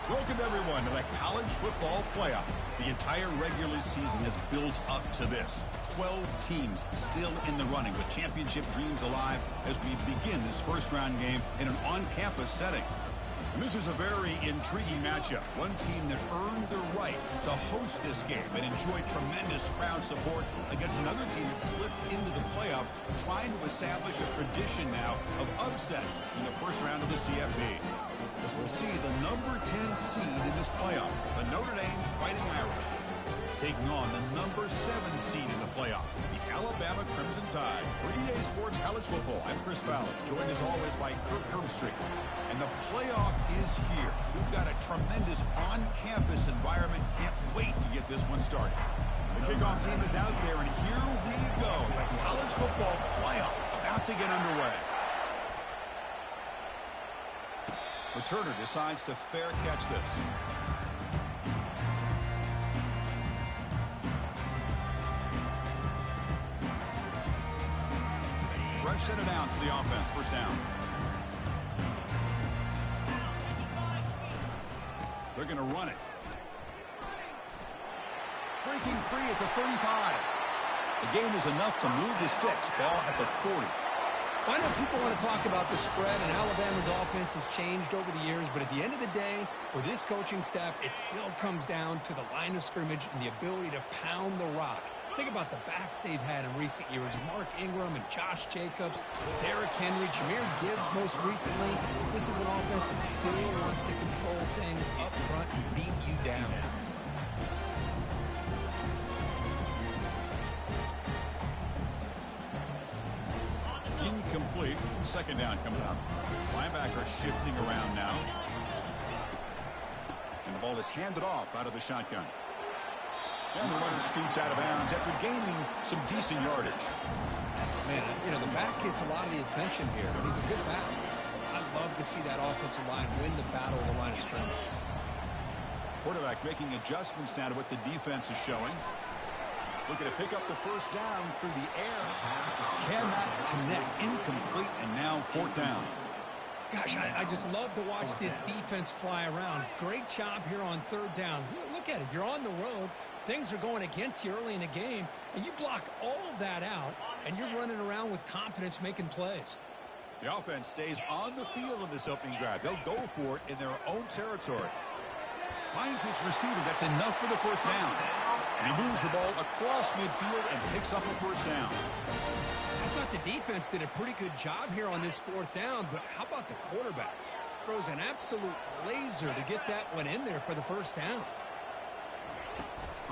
Welcome, everyone, to the College Football Playoff. The entire regular season has built up to this. 12 teams still in the running with championship dreams alive as we begin this first-round game in an on-campus setting. And this is a very intriguing matchup. One team that earned the right to host this game and enjoyed tremendous crowd support against another team that slipped into the playoff, trying to establish a tradition now of upsets in the first round of the CFP. As we'll see the number 10 seed in this playoff, the Notre Dame Fighting Irish, taking on the number 7 seed in the playoff, the Alabama Crimson Tide. For EA Sports College Football, I'm Chris Fowler, joined as always by Kirk Herbstreit. And the playoff is here. We've got a tremendous on-campus environment. Can't wait to get this one started. The kickoff team is out there, and here we go. The College Football Playoff about to get underway. Returner decides to fair catch this. Fresh set it down for the offense. First down. They're going to run it. Breaking free at the 35. The game is enough to move the sticks. Ball at the 40. I know people want to talk about the spread, and Alabama's offense has changed over the years, but at the end of the day, with this coaching staff, it still comes down to the line of scrimmage and the ability to pound the rock. Think about the backs they've had in recent years. Mark Ingram and Josh Jacobs, Derrick Henry, Jahmyr Gibbs most recently. This is an offense that still wants to control things up front and beat you down. Incomplete. Second down coming up. Linebacker shifting around now. And the ball is handed off out of the shotgun. And the runner scoots out of bounds after gaining some decent yardage. Man, you know, the back gets a lot of the attention here. He's a good back. I'd love to see that offensive line win the battle of the line of scrimmage. Quarterback making adjustments now to what the defense is showing. Looking to pick up the first down through the air. Cannot connect. Incomplete, and now fourth down. Gosh, I just love to watch this defense fly around. Great job here on third down. Look at it. You're on the road. Things are going against you early in the game, and you block all of that out, and you're running around with confidence making plays. The offense stays on the field in this opening drive. They'll go for it in their own territory. Finds his receiver. That's enough for the first down. And he moves the ball across midfield and picks up a first down. I thought the defense did a pretty good job here on this fourth down, but how about the quarterback? Throws an absolute laser to get that one in there for the first down.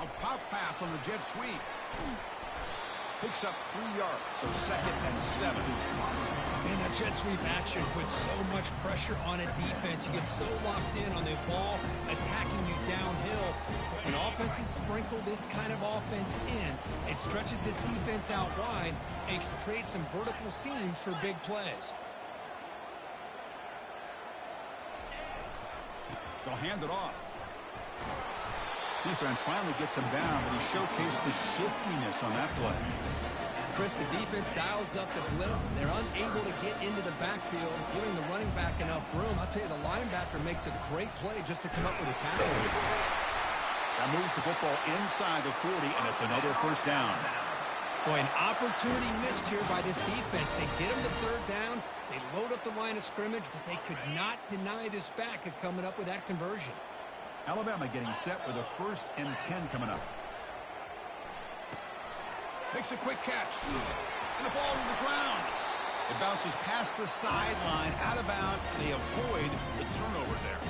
A pop pass on the jet sweep. Picks up 3 yards, so second and 7. Man, that jet sweep action puts so much pressure on a defense. You get so locked in on the ball attacking you downhill. But when offenses sprinkle this kind of offense in, it stretches this defense out wide and can create some vertical seams for big plays. They'll hand it off. Defense finally gets him down, but he showcased the shiftiness on that play. Chris, the defense dials up the blitz. They're unable to get into the backfield, giving the running back enough room. I'll tell you, the linebacker makes a great play just to come up with a tackle. That moves the football inside the 40, and it's another first down. Boy, an opportunity missed here by this defense. They get him to third down. They load up the line of scrimmage, but they could not deny this back of coming up with that conversion. Alabama getting set with a 1st and 10 coming up. Makes a quick catch. And the ball to the ground. It bounces past the sideline, out of bounds. They avoid the turnover there.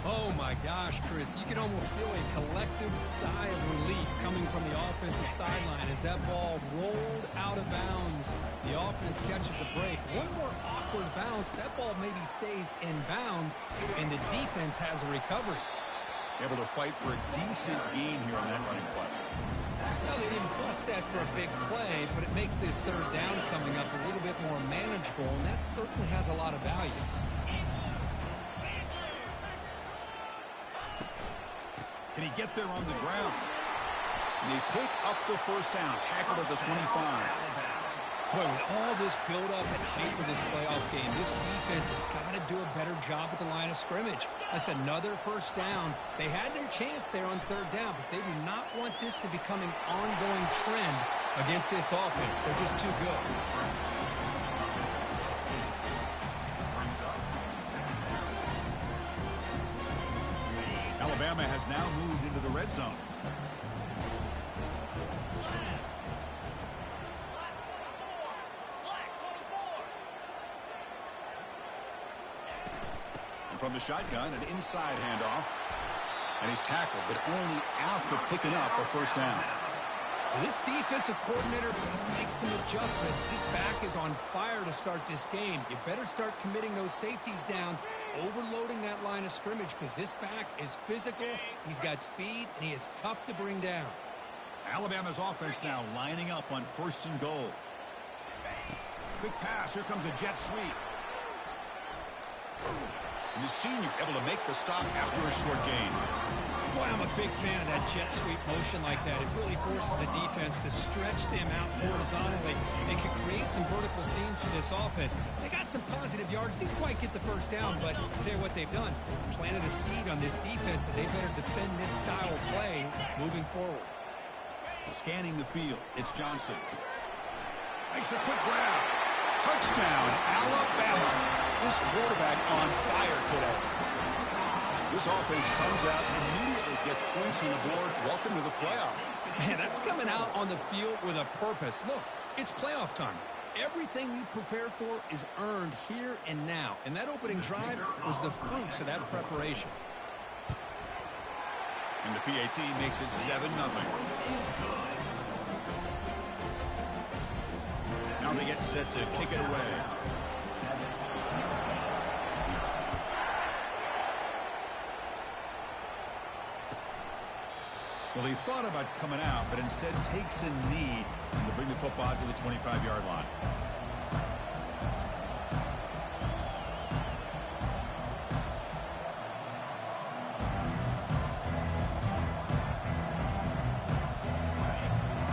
Oh, my gosh, Chris. You can almost feel a collective sigh of relief coming from the offensive sideline as that ball rolled out of bounds. The offense catches a break. One more awkward bounce. That ball maybe stays in bounds, and the defense has a recovery. Able to fight for a decent gain here on that running play. Well, they didn't bust that for a big play, but it makes this third down coming up a little bit more manageable, and that certainly has a lot of value. Can he get there on the ground? And they pick up the first down, tackled at the 25. Boy, with all this build-up and hype of this playoff game, this defense has got to do a better job at the line of scrimmage. That's another first down. They had their chance there on third down, but they do not want this to become an ongoing trend against this offense. They're just too good. Alabama has now moved into the red zone. And from the shotgun, an inside handoff. And he's tackled, but only after picking up a first down. This defensive coordinator better make some adjustments. This back is on fire to start this game. You better start committing those safeties down, overloading that line of scrimmage, because this back is physical, he's got speed, and he is tough to bring down. Alabama's offense now lining up on first and goal. Quick pass. Here comes a jet sweep. And the senior able to make the stop after a short gain. Boy, I'm a big fan of that jet sweep motion like that. It really forces the defense to stretch them out horizontally. They can create some vertical seams for this offense. They got some positive yards. Didn't quite get the first down, but I'll tell you what they've done. Planted a seed on this defense that they better defend this style of play moving forward. Scanning the field, it's Johnson. Makes a quick grab. Touchdown, Alabama. This quarterback on fire today. This offense comes out and immediately gets points on the board. Welcome to the playoff. Man, that's coming out on the field with a purpose. Look, it's playoff time. Everything you prepare for is earned here and now. And that opening drive was the fruits of that preparation. And the PAT makes it 7-0. Now they get set to kick it away. Well, he thought about coming out, but instead takes a knee to bring the football to the 25-yard line.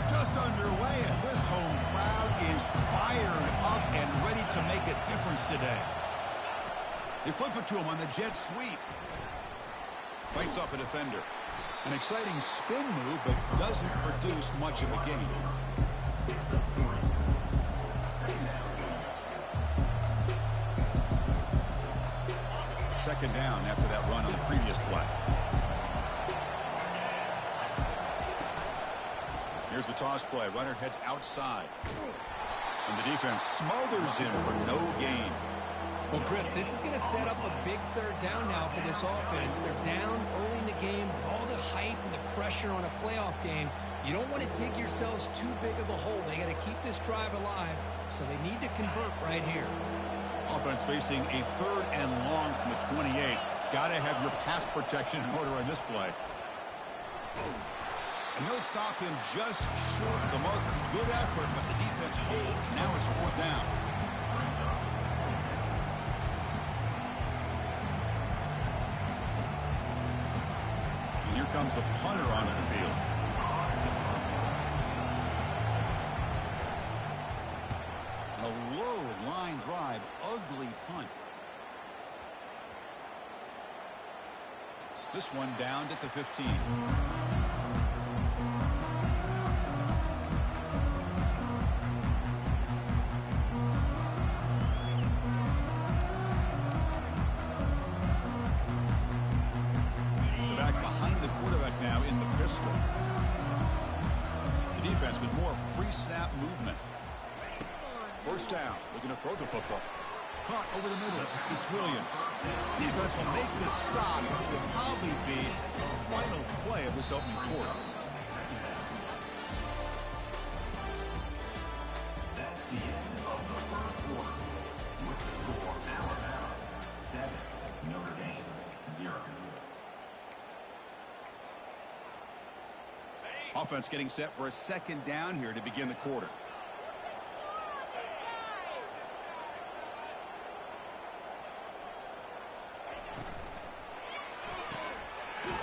Just underway, and this home crowd is fired up and ready to make a difference today. They flip it to him on the jet sweep. Fights off a defender. An exciting spin move, but doesn't produce much of a gain. Second down after that run on the previous play. Here's the toss play. Runner heads outside. And the defense smothers him for no gain. Well, Chris, this is going to set up a big third down now for this offense. They're down early in the game with all the hype and the pressure on a playoff game. You don't want to dig yourselves too big of a hole. They got to keep this drive alive, so they need to convert right here. Offense facing a third and long from the 28. Got to have your pass protection in order on this play. And they'll stop him just short of the marker. Good effort, but the defense holds. Now it's fourth down. Here comes the punter onto the field. And a low line drive, ugly punt. This one downed at the 15. The defense with more pre-snap movement. First down. Looking to throw the football. Caught over the middle. It's Williams. Defense will make this stop. It will probably be the final play of this opening quarter. That's the end of the first quarter. With the score, Alabama 7, Notre Dame 0. Offense getting set for a second down here to begin the quarter.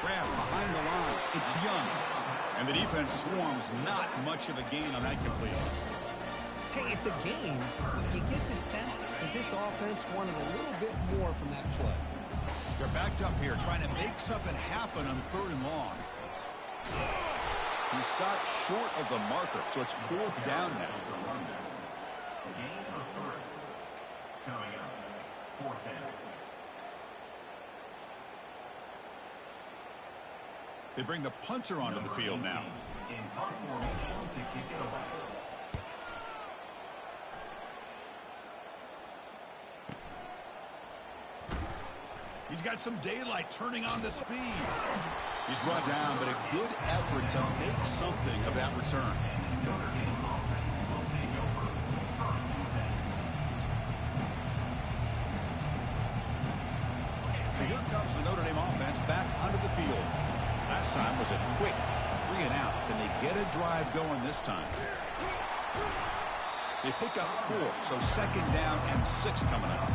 Grab behind the line. It's Young. And the defense swarms. Not much of a gain on that completion. hey, it's a game, but you get the sense that this offense wanted a little bit more from that play. They're backed up here, trying to make something happen on 3rd and long. He stopped short of the marker, so it's 4th down now. The game of 3. Coming up, 4th down. They bring the punter onto the field now. In punt formation to kick it away. He's got some daylight, turning on the speed. He's brought down, but a good effort to make something of that return. Notre Dame offense will take over 1st and 7. So here comes the Notre Dame offense back onto the field. Last time was a quick 3 and out. Can they get a drive going this time? They pick up 4, so 2nd down and 6 coming up.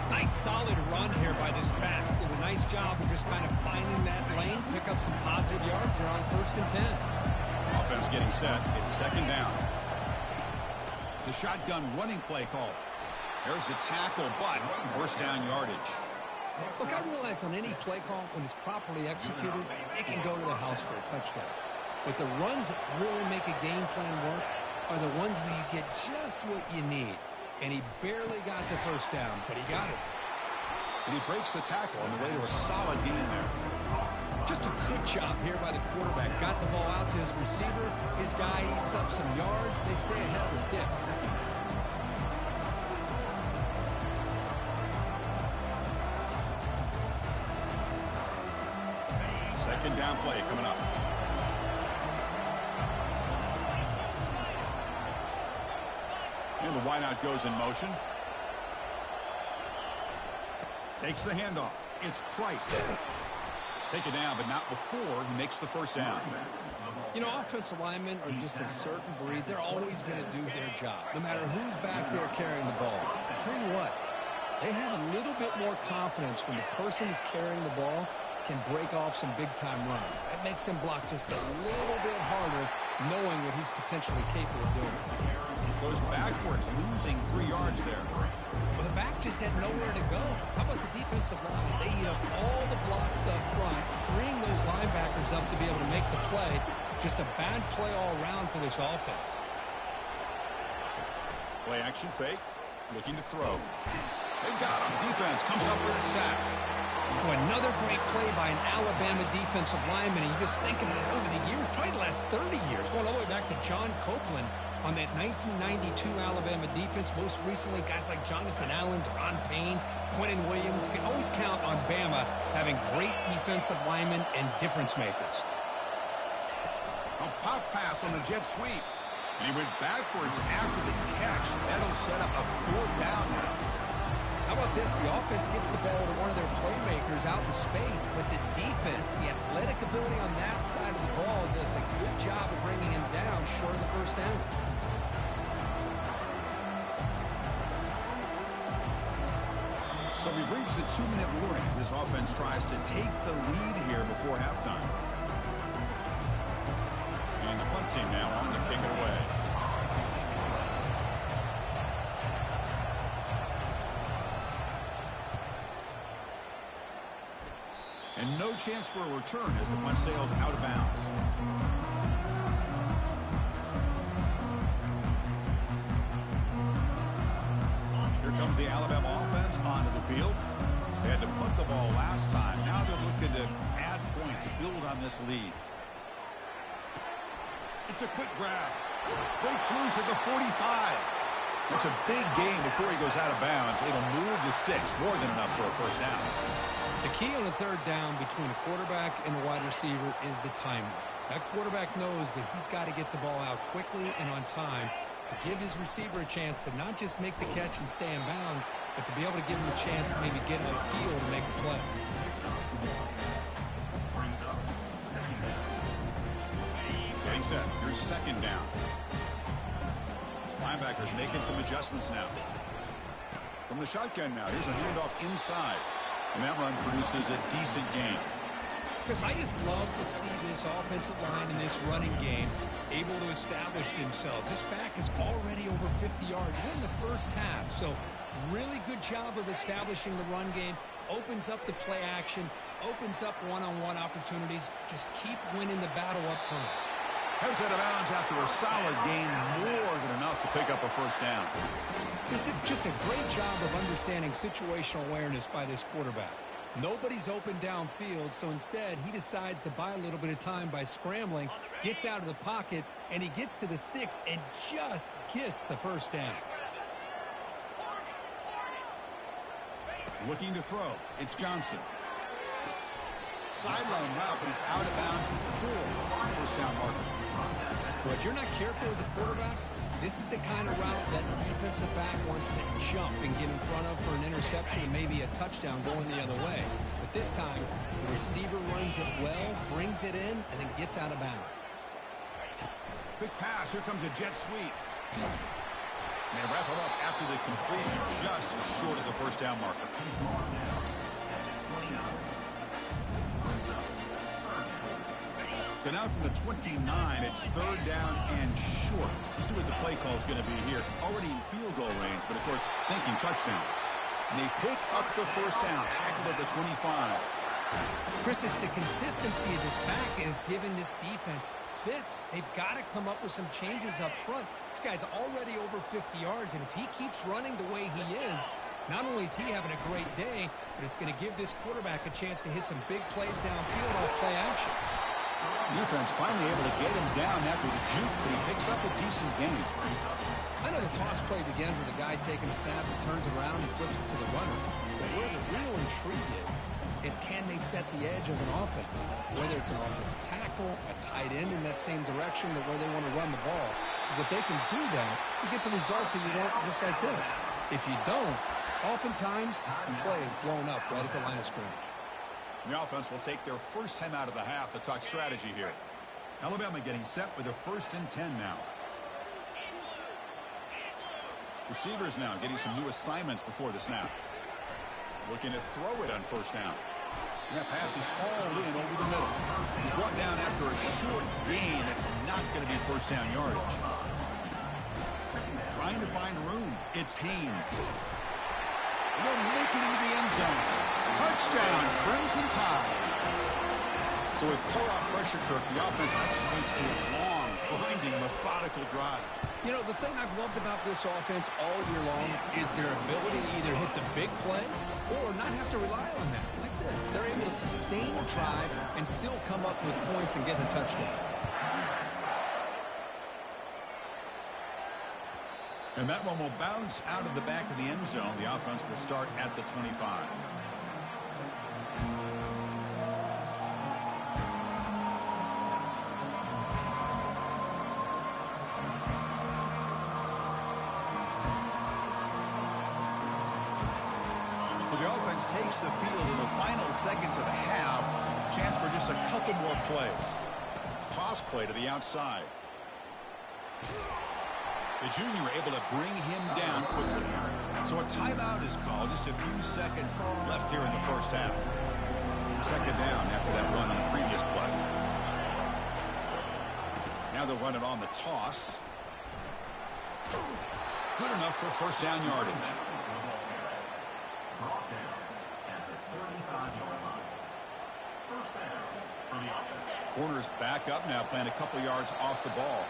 Nice solid run here by this back. Did a nice job of just kind of finding that lane, pick up some positive yards there on 1st and 10. Offense getting set. It's 2nd down. The shotgun running play call. There's the tackle, but 1st down yardage. Look, I realize on any play call, when it's properly executed, it can go to the house for a touchdown. But the runs that really make a game plan work are the ones where you get just what you need. And he barely got the 1st down, but he got it. And he breaks the tackle on the way to a solid gain there. Just a good job here by the quarterback. Got the ball out to his receiver. His guy eats up some yards. They stay ahead of the sticks. Second down play coming up. And the wideout goes in motion. Takes the handoff. It's Price. Take it down, but not before he makes the 1st down. You know, offensive linemen are just a certain breed. They're always going to do their job, no matter who's back there carrying the ball. I tell you what, they have a little bit more confidence when the person that's carrying the ball can break off some big-time runs. That makes them block just a little bit harder, knowing what he's potentially capable of doing. Goes backwards, losing 3 yards there. Well, the back just had nowhere to go. How about the defensive line? They eat up all the blocks up front, freeing those linebackers up to be able to make the play. Just a bad play all around for this offense. Play action fake, looking to throw. They got him. Defense comes up with a sack. Oh, another great play by an Alabama defensive lineman. And you just think about it over the years, probably the last 30 years, going all the way back to John Copeland on that 1992 Alabama defense. Most recently, guys like Jonathan Allen, Deron Payne, Quentin Williams. You can always count on Bama having great defensive linemen and difference makers. A pop pass on the jet sweep. And he went backwards after the catch. That'll set up a 4th down now. How about this? The offense gets the ball to one of their playmakers out in space, but the defense, the athletic ability on that side of the ball, does a good job of bringing him down short of the 1st down. So we've reached the 2-minute warning as this offense tries to take the lead here before halftime. And the punt team now on to kick it away. And no chance for a return as the punt sails out of bounds. Here comes the Alabama offense onto the field. They had to punt the ball last time. Now they're looking to add points, build on this lead. It's a quick grab. Breaks loose at the 45. It's a big gain before he goes out of bounds. It'll move the sticks, more than enough for a 1st down. The key on the 3rd down between a quarterback and a wide receiver is the timing. That quarterback knows that he's got to get the ball out quickly and on time to give his receiver a chance to not just make the catch and stay in bounds, but to be able to give him a chance to maybe get in the field and make a play. Getting set. Here's 2nd down. Linebackers making some adjustments now. From the shotgun now, here's a handoff inside. And that run produces a decent gain. Because I just love to see this offensive line in this running game able to establish themselves. This back is already over 50 yards in the first half. So really good job of establishing the run game. Opens up the play action. Opens up one-on-one opportunities. Just keep winning the battle up front. Heads out of bounds after a solid gain, more than enough to pick up a first down. This is just a great job of understanding situational awareness by this quarterback. Nobody's open downfield, so instead he decides to buy a little bit of time by scrambling, gets out of the pocket, and he gets to the sticks and just gets the first down. Looking to throw. It's Johnson. Sideline route, but he's out of bounds before the first down marker. Well, if you're not careful as a quarterback, this is the kind of route that defensive back wants to jump and get in front of for an interception and maybe a touchdown going the other way. But this time, the receiver runs it well, brings it in, and then gets out of bounds. Big pass. Here comes a jet sweep. They wrap it up after the completion, just short of the first down marker. So now from the 29, it's third down and short. You see what the play call is going to be here. Already in field goal range, but of course, thinking touchdown. And they pick up the first down, tackled at the 25. Chris, it's the consistency of this back is giving this defense fits. They've got to come up with some changes up front. This guy's already over 50 yards, and if he keeps running the way he is, not only is he having a great day, but it's going to give this quarterback a chance to hit some big plays downfield off play action. Defense finally able to get him down after the juke, but he picks up a decent gain. I know the toss play begins with a guy taking a snap and turns around and flips it to the runner. But where the real intrigue is can they set the edge as an offense? Whether it's an offensive tackle, a tight end in that same direction that where they want to run the ball. Because if they can do that, you get the result that you want just like this. If you don't, oftentimes the play is blown up right at the line of scrimmage. The offense will take their first time out of the half to talk strategy here. Alabama getting set with a 1st and 10 now. Receivers now getting some new assignments before the snap. Looking to throw it on first down. And that pass is hauled in over the middle. He's brought down after a short gain. That's not going to be first down yardage. Trying to find room. It's Haynes. They'll make it into the end zone. Touchdown, Crimson Tide. So with pull-out pressure, Kirk, the offense executes a long, grinding, methodical drive. You know, the thing I've loved about this offense all year long is their ability to either hit the big play or not have to rely on that. Like this, they're able to sustain a drive and still come up with points and get the touchdown. And that one will bounce out of the back of the end zone. The offense will start at the 25. So the offense takes the field in the final seconds of the half. Chance for just a couple more plays. Toss play to the outside. The junior able to bring him down quickly. So a timeout is called. Just a few seconds left here in the first half. Second down after that run on the previous play. Now they'll run it on the toss. Good enough for first down yardage. Corner's back up now, playing a couple yards off the ball.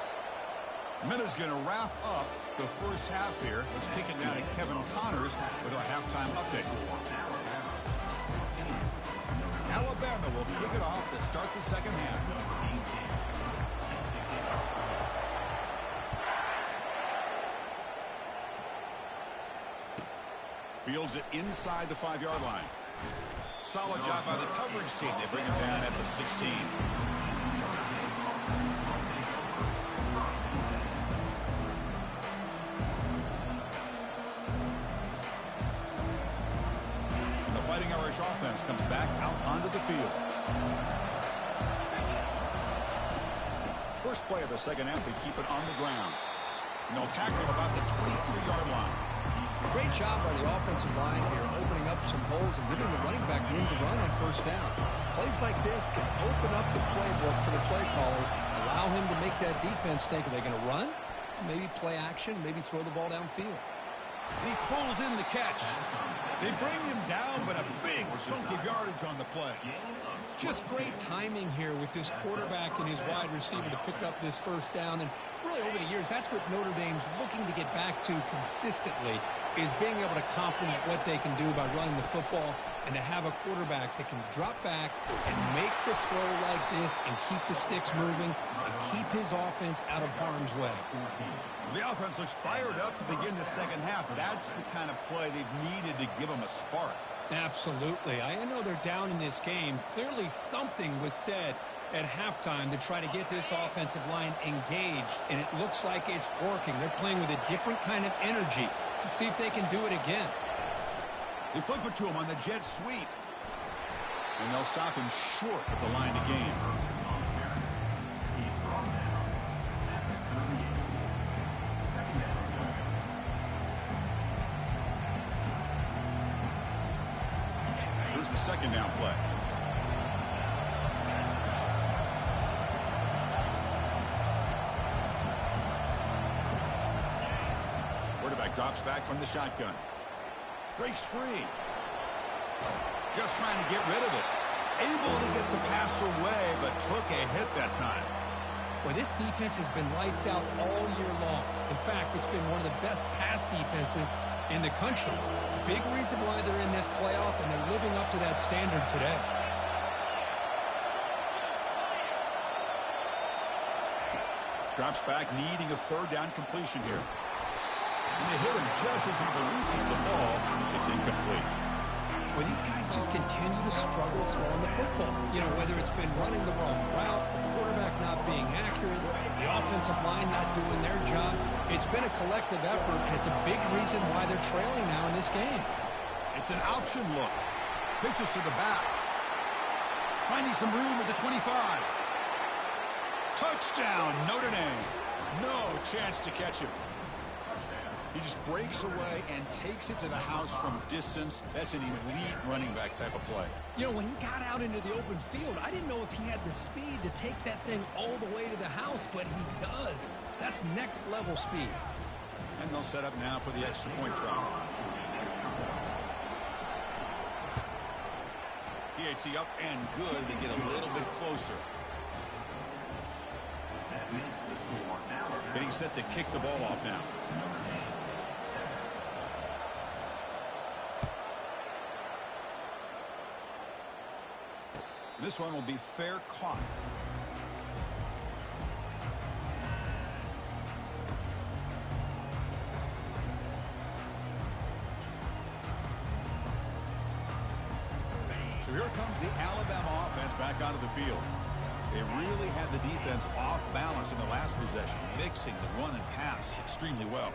Miller's going to wrap up the first half here. Let's kick it down to Kevin Connors with our halftime update. Alabama will kick it off to start the second half. Fields it inside the 5-yard line. Solid job by the coverage team. They bring him down at the 16. Irish offense comes back out onto the field. First play of the second half, they keep it on the ground. And they'll tackle about the 23-yard line. Great job by the offensive line here, opening up some holes and giving the running back room to run on first down. Plays like this can open up the playbook for the play caller, allow him to make that defense think, are they going to run? Maybe play action, maybe throw the ball downfield. He pulls in the catch. They bring him down, but a big chunk of yardage on the play. Just great timing here with this quarterback and his wide receiver to pick up this first down. And really over the years, that's what Notre Dame's looking to get back to consistently, is being able to complement what they can do by running the football and to have a quarterback that can drop back and make the throw like this and keep the sticks moving and keep his offense out of harm's way. The offense looks fired up to begin the second half. That's the kind of play they've needed to give them a spark. Absolutely. I know they're down in this game. Clearly something was said at halftime to try to get this offensive line engaged, and it looks like it's working. They're playing with a different kind of energy. Let's see if they can do it again. They flip it to him on the jet sweep. And they'll stop him short at the line to gain. Here's the second down play. Quarterback drops back from the shotgun. Breaks free. Just trying to get rid of it. Able to get the pass away, but took a hit that time. Well, this defense has been lights out all year long. In fact, it's been one of the best pass defenses in the country. Big reason why they're in this playoff, and they're living up to that standard today. Drops back, needing a third down completion here. And they hit him just as he releases the ball. It's incomplete. Well, these guys just continue to struggle throwing the football. You know, whether it's been running the wrong route, the quarterback not being accurate, the offensive line not doing their job. It's been a collective effort, and it's a big reason why they're trailing now in this game. It's an option look. Pitches to the back. Finding some room at the 25. Touchdown, Notre Dame. No chance to catch him. He just breaks away and takes it to the house from distance. That's an elite running back type of play. You know, when he got out into the open field, I didn't know if he had the speed to take that thing all the way to the house, but he does. That's next level speed. And they'll set up now for the extra point try. PAT up and good. They get a little bit closer. Getting set to kick the ball off now. This one will be fair caught. So here comes the Alabama offense back onto the field. They really had the defense off balance in the last possession, mixing the run and pass extremely well.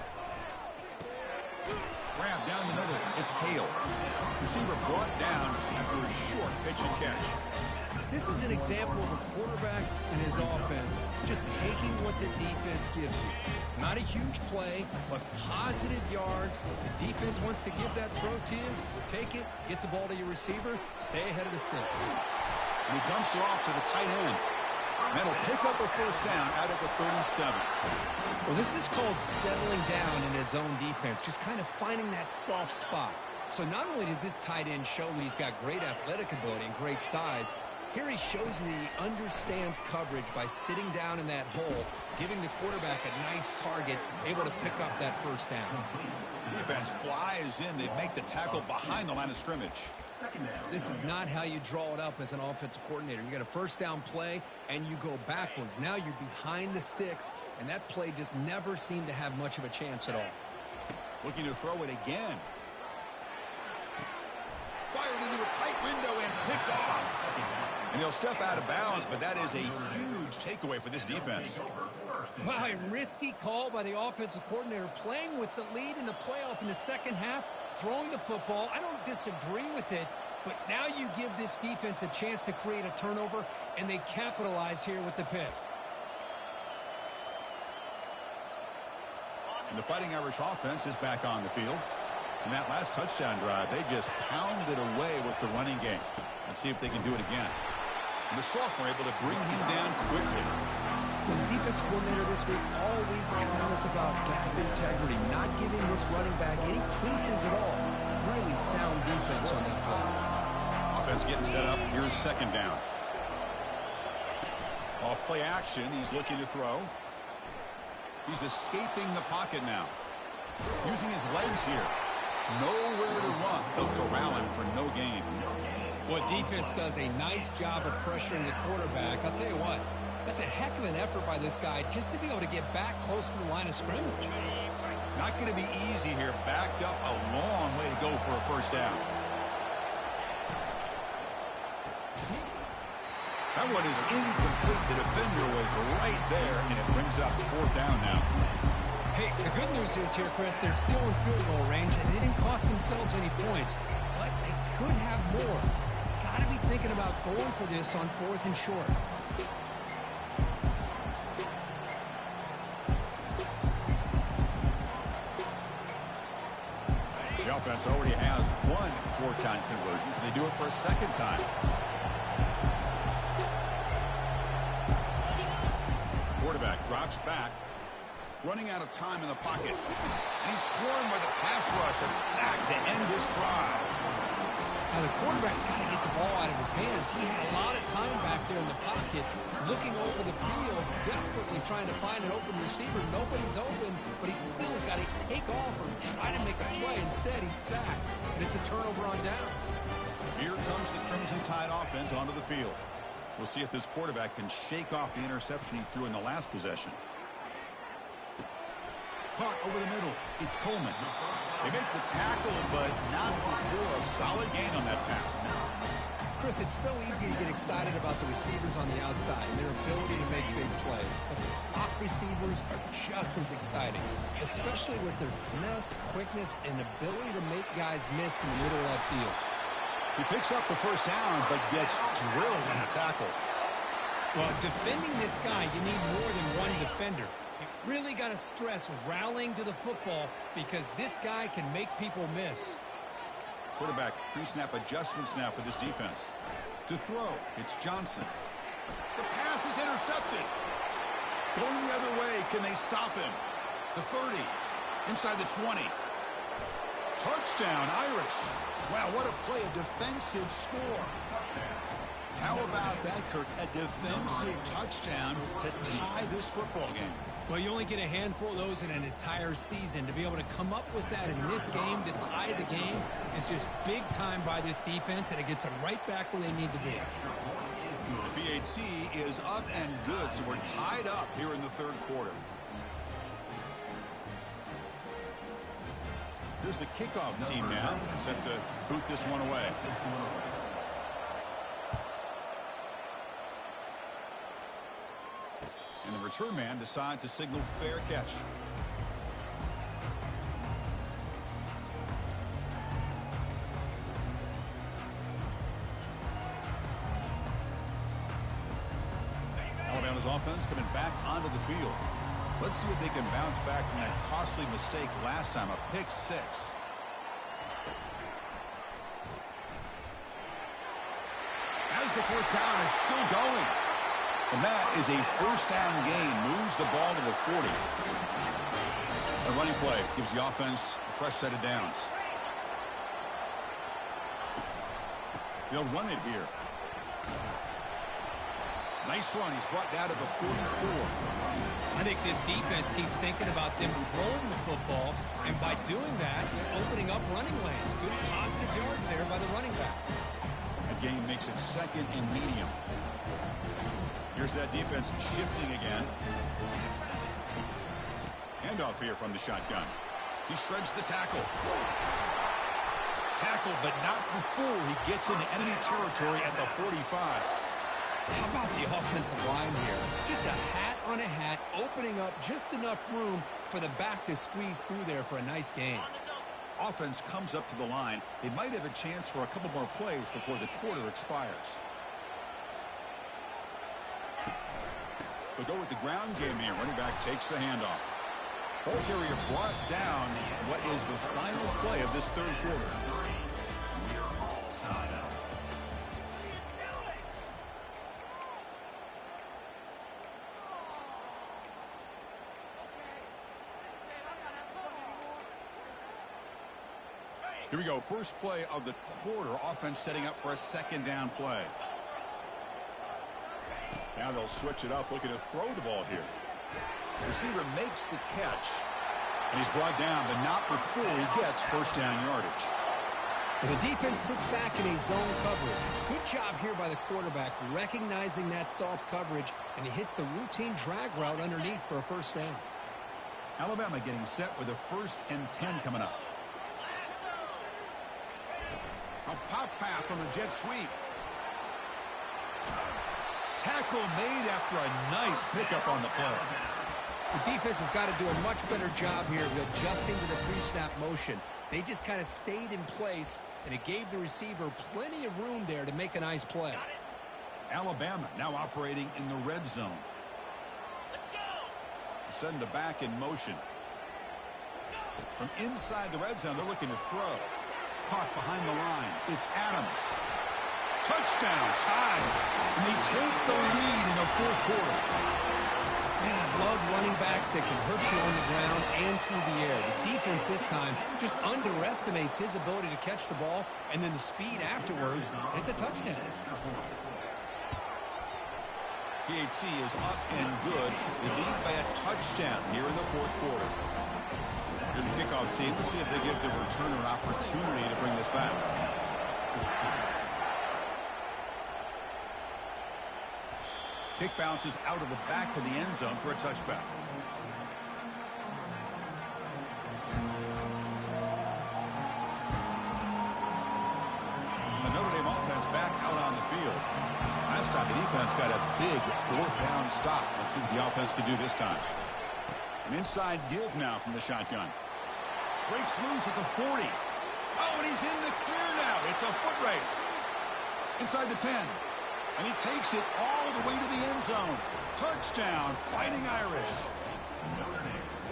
Grab down the middle. It's Hale. Receiver brought down after a short pitch and catch. This is an example of a quarterback and his offense just taking what the defense gives you. Not a huge play, but positive yards. The defense wants to give that throw to you. Take it, get the ball to your receiver, stay ahead of the sticks. And he dumps it off to the tight end. That'll pick up a first down out of the 37. Well, this is called settling down in his own defense, just kind of finding that soft spot. So not only does this tight end show that he's got great athletic ability and great size, here he shows that he understands coverage by sitting down in that hole, giving the quarterback a nice target, able to pick up that first down. Defense flies in. They make the tackle behind the line of scrimmage. This is not how you draw it up as an offensive coordinator. You got a first down play, and you go backwards. Now you're behind the sticks, and that play just never seemed to have much of a chance at all. Looking to throw it again. Fired into a tight window and picked off. And he'll step out of bounds, but that is a huge takeaway for this defense. Wow, a risky call by the offensive coordinator, playing with the lead in the playoff in the second half, throwing the football. I don't disagree with it, but now you give this defense a chance to create a turnover, and they capitalize here with the pick. And the Fighting Irish offense is back on the field. In that last touchdown drive, they just pounded away with the running game. Let's see if they can do it again. And the sophomore able to bring him down quickly. Well, the defensive coordinator this week all week telling us about gap integrity, not giving this running back any creases at all. Really sound defense on that play. Offense getting set up. Here's second down. Off play action. He's looking to throw. He's escaping the pocket now. Using his legs here. Nowhere to run. They'll corral him for no gain. Well, defense does a nice job of pressuring the quarterback. I'll tell you what, that's a heck of an effort by this guy just to be able to get back close to the line of scrimmage. Not going to be easy here. Backed up a long way to go for a first down. That one is incomplete. The defender was right there, and it brings up fourth down now. Hey, the good news is here, Chris, they're still in field goal range, and they didn't cost themselves any points. But they could have more. Got to be thinking about going for this on 4th and short. The offense already has one four-count conversion. They do it for a second time. Quarterback drops back. Running out of time in the pocket. And he's swarmed by the pass rush. A sack to end this drive. Now, the quarterback's got to get the ball out of his hands. He had a lot of time back there in the pocket, looking over the field, desperately trying to find an open receiver. Nobody's open, but he still's got to take off or try to make a play. Instead, he's sacked, and it's a turnover on downs. Here comes the Crimson Tide offense onto the field. We'll see if this quarterback can shake off the interception he threw in the last possession. Caught over the middle. It's Coleman. They make the tackle, but not before a solid gain on that pass. Chris, it's so easy to get excited about the receivers on the outside and their ability to make big plays. But the slot receivers are just as exciting, especially with their finesse, quickness, and ability to make guys miss in the middle of that field. He picks up the first down, but gets drilled in the tackle. Well, defending this guy, you need more than one defender. You really got to stress rallying to the football because this guy can make people miss. Quarterback pre-snap adjustments now for this defense. To throw, it's Johnson. The pass is intercepted. Going the other way, can they stop him? The 30, inside the 20. Touchdown, Irish. Wow, what a play, a defensive score. How about that, Kirk? A defensive touchdown to tie this football game. Well, you only get a handful of those in an entire season. To be able to come up with that in this game, to tie the game, is just big time by this defense, and it gets them right back where they need to be. The BAT is up and good, so we're tied up here in the third quarter. Here's the kickoff team now, set to boot this one away. And the return man decides to signal fair catch. Alabama's offense coming back onto the field. Let's see if they can bounce back from that costly mistake last time, a pick six. As the first down is still going. And that is a first down gain. Moves the ball to the 40. A running play gives the offense a fresh set of downs. They'll run it here. Nice run. He's brought down to the 44. I think this defense keeps thinking about them throwing the football, and by doing that, they're opening up running lanes. Good positive yards there by the running back. The game makes it second and medium. Here's that defense shifting again. Handoff here from the shotgun. He shreds the tackle. Tackle, but not before he gets into enemy territory at the 45. How about the offensive line here? Just a hat on a hat, opening up just enough room for the back to squeeze through there for a nice gain. Offense comes up to the line. They might have a chance for a couple more plays before the quarter expires. They'll go with the ground game here. Running back takes the handoff. Ball carrier brought down. What is the final play of this third quarter? Here we go. First play of the quarter. Offense setting up for a second down play. Now they'll switch it up, looking to throw the ball here. Receiver makes the catch, and he's brought down, but not before he gets first down yardage. The defense sits back in a zone coverage. Good job here by the quarterback, recognizing that soft coverage, and he hits the routine drag route underneath for a first down. Alabama getting set with a 1st and 10 coming up. A pop pass on the jet sweep. Tackle made after a nice pickup on the play. The defense has got to do a much better job here of adjusting to the pre-snap motion. They just kind of stayed in place, and it gave the receiver plenty of room there to make a nice play. Alabama now operating in the red zone. Send the back in motion. From inside the red zone, they're looking to throw. Caught behind the line. It's Adams. Touchdown, tied. And they take the lead in the fourth quarter. Man, I love running backs that can hurt you on the ground and through the air. The defense this time just underestimates his ability to catch the ball, and then the speed afterwards. It's a touchdown. PAT is up and good. They lead by a touchdown here in the fourth quarter. Here's the kickoff team to see if they give the returner an opportunity to bring this back. Kick bounces out of the back of the end zone for a touchback. The Notre Dame offense back out on the field. Last time the defense got a big 4th down stop. Let's see what the offense can do this time. An inside give now from the shotgun. Breaks loose at the 40. Oh, and he's in the clear now. It's a foot race. Inside the 10. And he takes it all the way to the end zone. Touchdown, Fighting Irish.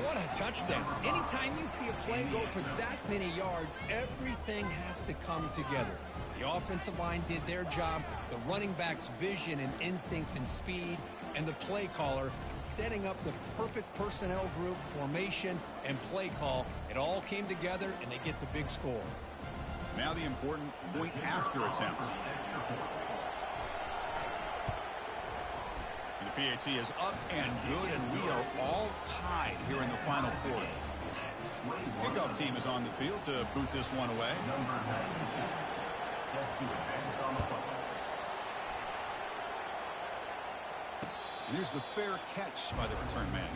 What a touchdown. Anytime you see a play go for that many yards, everything has to come together. The offensive line did their job, the running back's vision and instincts and speed, and the play caller setting up the perfect personnel group, formation, and play call. It all came together, and they get the big score. Now the important point after attempt. The PAT is up and good, and we are all tied here in the final quarter. Kickoff team is on the field to boot this one away. And here's the fair catch by the return man.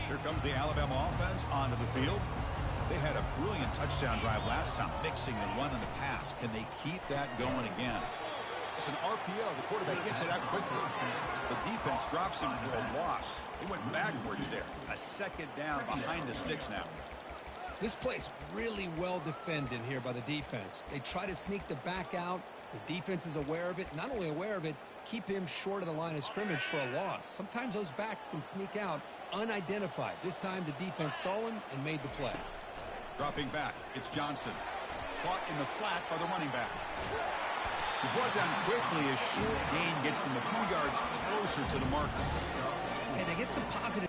Here comes the Alabama offense onto the field. They had a brilliant touchdown drive last time, mixing the run and the pass. Can they keep that going again? It's an RPO. The quarterback gets it out quickly. The defense drops him for a loss. They went backwards there. A second down behind the sticks now. This play's really well defended here by the defense. They try to sneak the back out. The defense is aware of it. Not only aware of it, keep him short of the line of scrimmage for a loss. Sometimes those backs can sneak out unidentified. This time the defense saw him and made the play. Dropping back, it's Johnson. Caught in the flat by the running back. He's brought down quickly as short gain gets them a few yards closer to the marker. And they get some positive.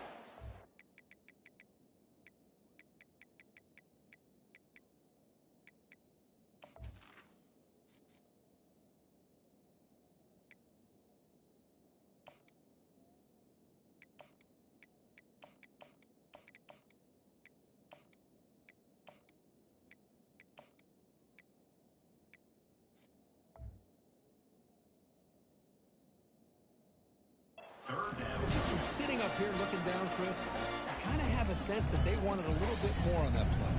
Just from sitting up here looking down, Chris, I kind of have a sense that they wanted a little bit more on that play.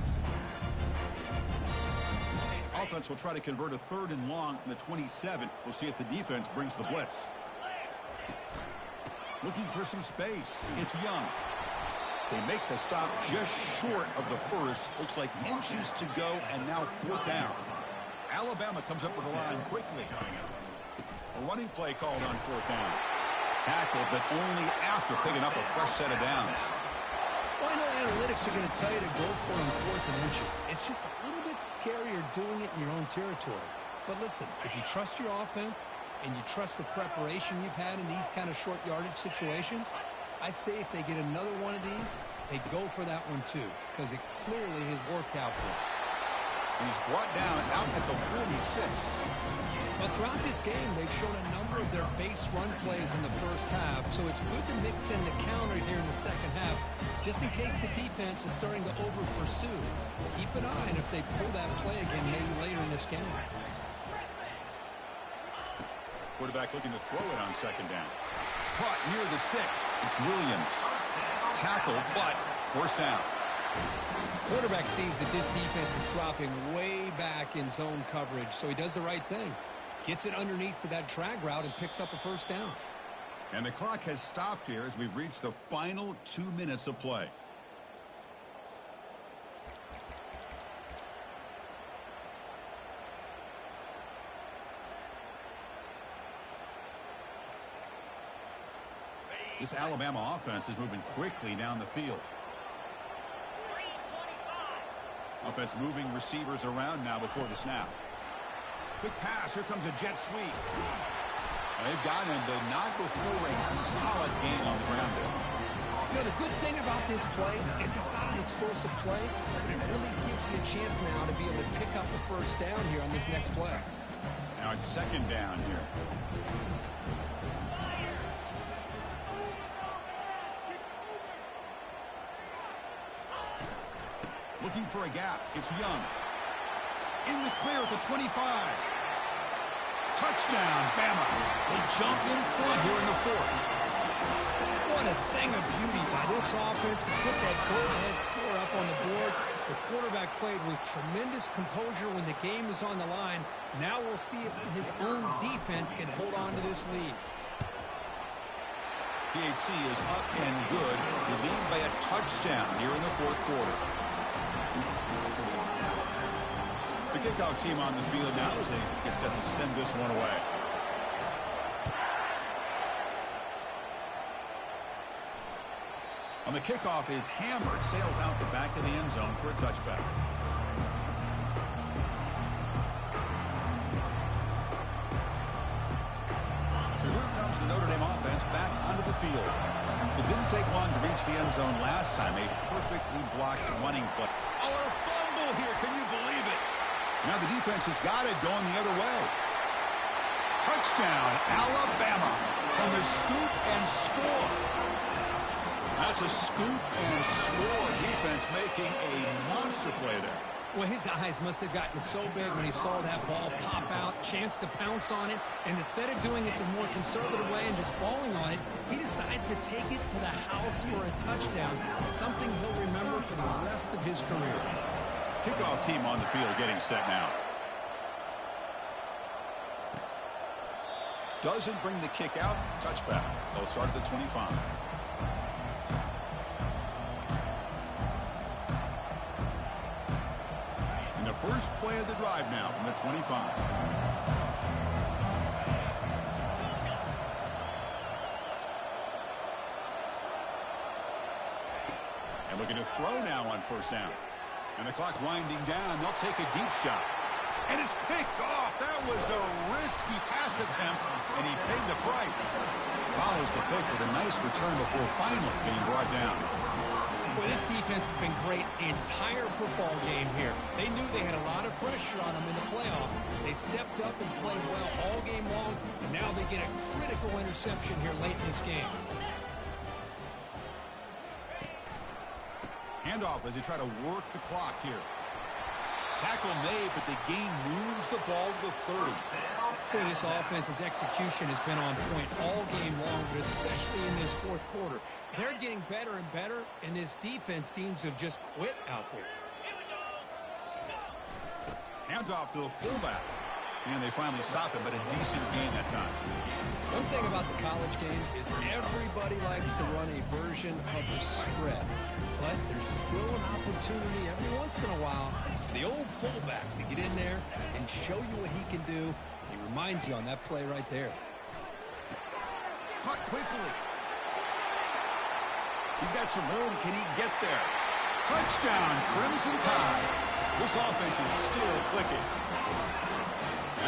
Offense will try to convert a 3rd and long from the 27. We'll see if the defense brings the blitz. Looking for some space. It's Young. They make the stop just short of the first. Looks like inches to go, and now 4th down. Alabama comes up with the line quickly. A running play called on 4th down. Tackle, but only after picking up a fresh set of downs. Well, I know analytics are going to tell you to go for it on 4th and inches. It's just a little bit scarier doing it in your own territory. But listen, if you trust your offense, and you trust the preparation you've had in these kind of short yardage situations, I say if they get another one of these, they go for that one too, because it clearly has worked out for them. He's brought down out at the 46. But throughout this game, they've shown a number of their base run plays in the first half, so it's good to mix in the counter here in the second half, just in case the defense is starting to over-pursue. Keep an eye on if they pull that play again maybe later in this game. Quarterback looking to throw it on second down. Caught near the sticks. It's Williams. Tackled, but first down. Quarterback sees that this defense is dropping way back in zone coverage, so he does the right thing. Gets it underneath to that drag route and picks up a first down. And the clock has stopped here as we've reached the final 2 minutes of play. This Alabama offense is moving quickly down the field. Offense moving receivers around now before the snap. Quick pass. Here comes a jet sweep. They've got him, but not before a solid game on the ground there. You know, the good thing about this play is it's not an explosive play, but it really gives you a chance now to be able to pick up the first down here on this next play. Now it's second down here. Looking for a gap. It's Young. In the clear at the 25. Touchdown, Bama. They jump in front here in the fourth. What a thing of beauty by this offense to put that go-ahead score up on the board. The quarterback played with tremendous composure when the game is on the line. Now we'll see if his own defense can hold on to this lead. PAT is up and good. They lead by a touchdown here in the fourth quarter. The kickoff team on the field now as they get set to send this one away. On the kickoff is hammered, sails out the back of the end zone for a touchback. So here comes the Notre Dame offense back onto the field. It didn't take long to reach the end zone last time. A perfectly blocked running play. Oh, and a fumble here. Can you believe it? Now the defense has got it going the other way. Touchdown, Alabama. On the scoop and score. That's a scoop and score. Defense making a monster play there. Well, his eyes must have gotten so big when he saw that ball pop out, chance to pounce on it, and instead of doing it the more conservative way and just falling on it, he decides to take it to the house for a touchdown, something he'll remember for the rest of his career. Kickoff team on the field getting set now. Doesn't bring the kick out. Touchback. They'll start at the 25. And the first play of the drive now from the 25. And looking to throw now on first down. And the clock winding down. They'll take a deep shot. And it's picked off. That was a risky pass attempt, and he paid the price. Follows the pick with a nice return before finally being brought down. Boy, this defense has been great the entire football game here. They knew they had a lot of pressure on them in the playoff. They stepped up and played well all game long, and now they get a critical interception here late in this game. Handoff as they try to work the clock here. Tackle made, but the gain moves the ball to the 30. Boy, this offense's execution has been on point all game long, but especially in this fourth quarter. They're getting better and better, and this defense seems to have just quit out there. Handoff to the fullback. And they finally stop it, but a decent gain that time. One thing about the college game is everybody likes to run a version of the spread. But there's still an opportunity every once in a while for the old fullback to get in there and show you what he can do. He reminds you on that play right there. Caught quickly. He's got some room. Can he get there? Touchdown, Crimson Tide. This offense is still clicking.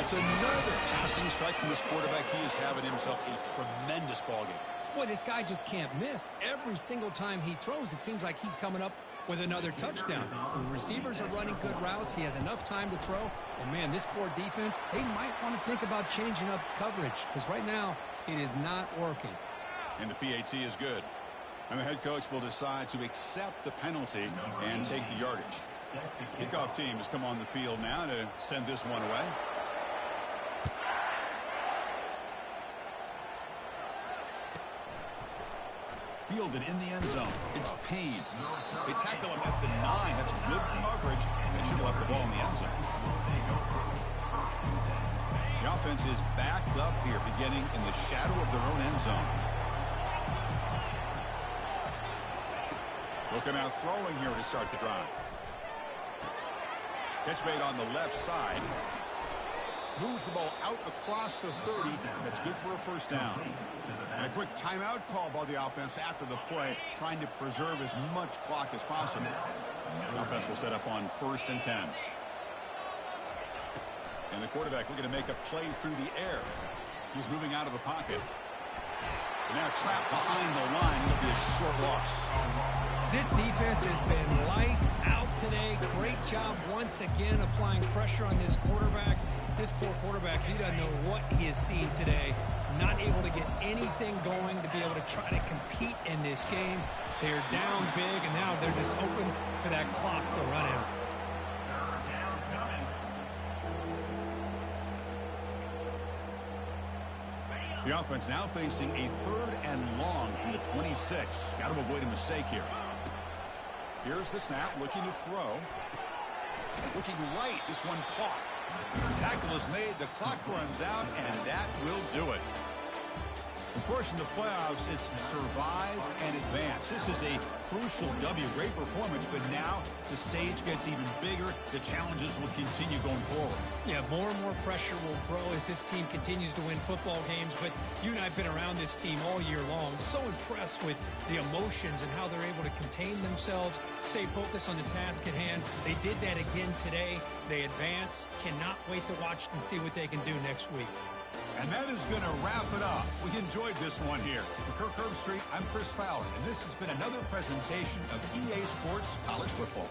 That's another passing strike from this quarterback. He is having himself a tremendous ball game. Boy, this guy just can't miss. Every single time he throws, it seems like he's coming up with another touchdown. The receivers are running good routes. He has enough time to throw. And, man, this poor defense, they might want to think about changing up coverage because right now it is not working. And the PAT is good. And the head coach will decide to accept the penalty and take the yardage. Kickoff team has come on the field now to send this one away. Fielded in the end zone. It's Payne. They tackle him at the 9. That's good coverage. They should have left the ball in the end zone. The offense is backed up here, beginning in the shadow of their own end zone. Looking out throwing here to start the drive. Catch made on the left side. Moves the ball out across the 30. That's good for a first down. And a quick timeout call by the offense after the play, trying to preserve as much clock as possible. The offense will set up on 1st and 10. And the quarterback looking to make a play through the air. He's moving out of the pocket. And now trapped behind the line. It'll be a short loss. This defense has been lights out today. Great job once again applying pressure on this quarterback. This poor quarterback, he doesn't know what he has seen today. Not able to get anything going to be able to try to compete in this game. They're down big, and now they're just hoping for that clock to run out. The offense now facing a 3rd and long from the 26. Got to avoid a mistake here. Here's the snap, looking to throw. Looking right, this one caught. Tackle is made, the clock runs out, and that will do it. Of course, in the playoffs, it's survive and advance. This is a crucial W. Great performance, but now the stage gets even bigger. The challenges will continue going forward. Yeah, more and more pressure will grow as this team continues to win football games. But you and I have been around this team all year long. So impressed with the emotions and how they're able to contain themselves, stay focused on the task at hand. They did that again today. They advance. Cannot wait to watch and see what they can do next week. And that is going to wrap it up. We enjoyed this one here. For Kirk Herbstreit, I'm Chris Fowler, and this has been another presentation of EA Sports College Football.